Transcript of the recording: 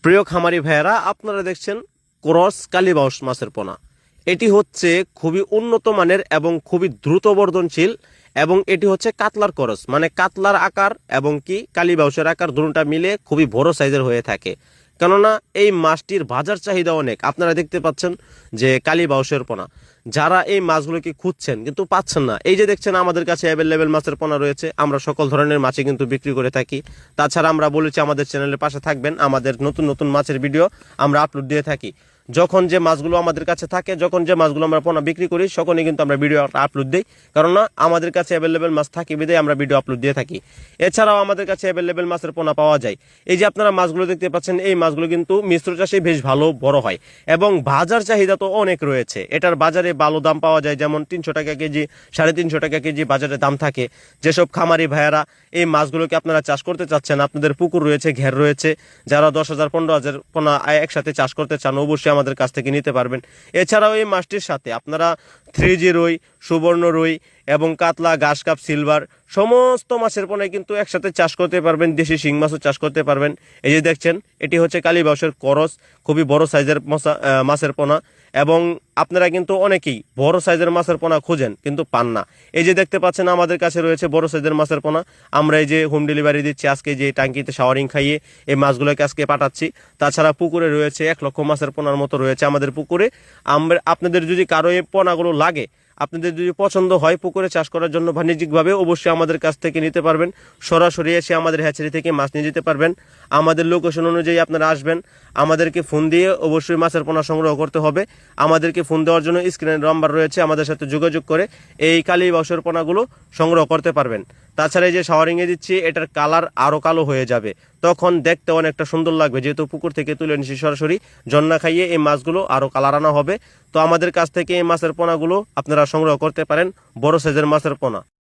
প্রিয় খামারি ভাইয়েরা, আপনারা দেখছেন ক্রস কালীবাউস মাছের পোনা। এটি হচ্ছে খুবই উন্নত মানের এবং খুবই দ্রুত বর্ধনশীল, এবং এটি হচ্ছে কাতলার ক্রস, মানে কাতলার আকার এবং কি কালীবাউসের আকার দুটোটা মিলে খুবই বড় সাইজের হয়ে থাকে। কেননা এই মাছটির বাজার চাহিদা অনেক। আপনারা দেখতে পাচ্ছেন যে কালীবাউসের পোনা, যারা এই মাছগুলোকে খুঁজছেন কিন্তু পাচ্ছেন না, এই যে দেখছেন আমাদের কাছে অ্যাভেলেবেল মাছের পোনা রয়েছে। আমরা সকল ধরনের মাছই কিন্তু বিক্রি করে থাকি। তাছাড়া আমরা বলেছি আমাদের চ্যানেলের পাশে থাকবেন, আমাদের নতুন নতুন মাছের ভিডিও আমরা আপলোড দিয়ে থাকি। যখন যে মাছগুলো আমাদের কাছে থাকে, যখন যে মাছগুলো আমরা পোনা বিক্রি করি, তখনই কিন্তু আমরা ভিডিও আপলোড দিই। কারণ আমাদের কাছে অ্যাভেলেবেল মাছ থাকে বিধায় আমরা ভিডিও আপলোড দিয়ে থাকি। এছাড়াও আমাদের কাছে অ্যাভেলেবেল মাছের পোনা পাওয়া যায়। এই যে আপনারা মাছগুলো দেখতে পাচ্ছেন, এই মাছগুলো কিন্তু মিশ্র চাষে বেশ ভালো বড় হয় এবং বাজার চাহিদা তো অনেক রয়েছে। এটার বাজারে ভালো দাম পাওয়া যায়, যেমন 300 টাকা কেজি, 350 টাকা কেজি বাজারে দাম থাকে। যেসব খামারি ভাইয়েরা এই মাছগুলোকে আপনারা চাষ করতে চাচ্ছেন, আপনাদের পুকুর রয়েছে, ঘের রয়েছে, যারা 10,000 15,000 পোনা একসাথে চাষ করতে চান, অবশ্যই আমাদের কাছ থেকে নিতে পারবেন। এছাড়াও এই মাছটির সাথে আপনারা 3G রুই, সুবর্ণ রুই এবং কাতলা, ঘাস কাপ, সিলভার সমস্ত মাছের পোনাই কিন্তু একসাথে চাষ করতে পারবেন। দেশি শিং মাছও চাষ করতে পারবেন। এই যে দেখছেন, এটি হচ্ছে কালীবাউসের করস, খুবই বড় সাইজের মাছের পোনা। এবং আপনারা কিন্তু অনেকেই বড় সাইজের মাছের পোনা খুঁজেন কিন্তু পান না। এই যে দেখতে পাচ্ছেন আমাদের কাছে রয়েছে বড় সাইজের মাছের পোনা। আমরা এই যে হোম ডেলিভারি দিচ্ছি, আজকে যে ট্যাঙ্কিতে শাওয়ারিং খাইয়ে এই মাছগুলোকে আজকে পাঠাচ্ছি। তাছাড়া পুকুরে রয়েছে 1 লক্ষ মাছের পোনার মতো রয়েছে আমাদের পুকুরে। আপনাদের যদি কারো এই পোনাগুলো লাগে, আপনাদের যদি পছন্দ হয় পুকুরে চাষ করার জন্য বাণিজ্যিকভাবে, অবশ্যই আমাদের কাছ থেকে নিতে পারবেন। সরাসরি এসে আমাদের হ্যাচারি থেকে মাছ নিয়ে যেতে পারবেন। আমাদের লোকেশন অনুযায়ী আপনারা আসবেন, আমাদেরকে ফোন দিয়ে অবশ্যই মাছের পোনা সংগ্রহ করতে হবে। আমাদেরকে ফোন দেওয়ার জন্য স্ক্রিনের নাম্বার রয়েছে, আমাদের সাথে যোগাযোগ করে এই কালীবাউসের পোনাগুলো সংগ্রহ করতে পারবেন। তাছাড়া এই যে শাওয়ারিংয়ে দিচ্ছি, এটার কালার আরও কালো হয়ে যাবে, তখন দেখতে অনেকটা সুন্দর লাগবে, যেহেতু পুকুর থেকে তুলে নিচ্ছি সরাসরি। জন্না খাইয়ে এই মাছগুলো আরও কালার আনা হবে। তো আমাদের কাছ থেকে এই মাছের পোনাগুলো আপনারা সংগ্রহ করতে পারেন, বড় সাইজের মাছের পোনা।